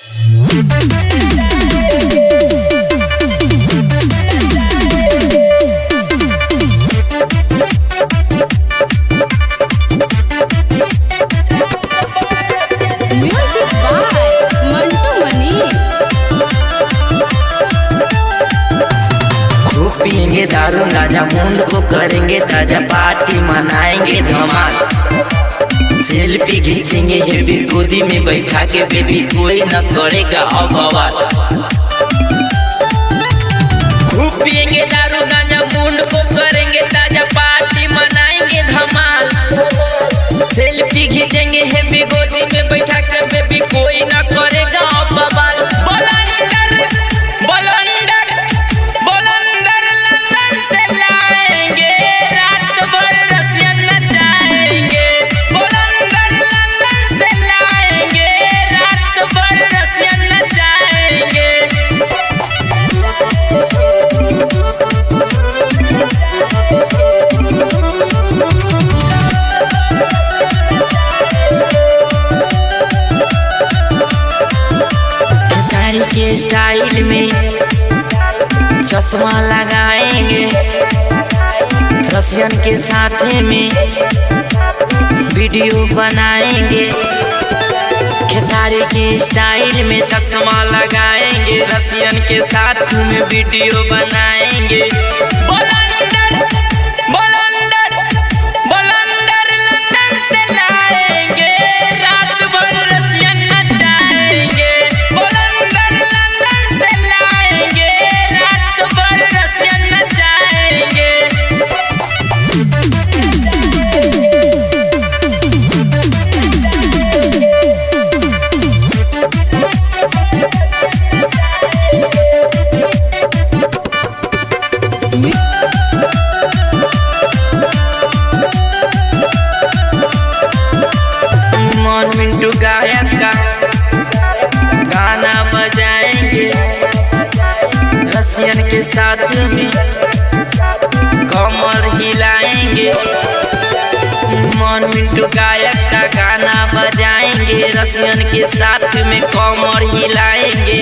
Music by Mantu Manish. खूब पियेंगे दारू गांजा मुंड को करेंगे ताजा, पार्टी मनाएंगे धमाल, सेल्फी खींचेंगे हेवी गोदी में बैठा के, बेबी कोई न करेगा अब बवाल। खूब पियेंगे दारू गांजा मुंड को करेंगे ताजा, पार्टी मनाएंगे धमाल, सेल्फी खींचेंगे हेवी गोदी में बैठा के, बेबी कोई न करेगा अब बवाल। के स्टाइल में चश्मा लगाएंगे, रसियन के साथ में वीडियो बनाएंगे। खेसारी के स्टाइल में चश्मा लगाएंगे, रसियन के साथ में वीडियो बनाएंगे। मिंटू गायक का गाना बजाएंगे, रसियन के साथ में कमर हिलाएंगे। मिंटू गायक का गाना बजाएंगे, रसियन के साथ में कमर हिलाएंगे।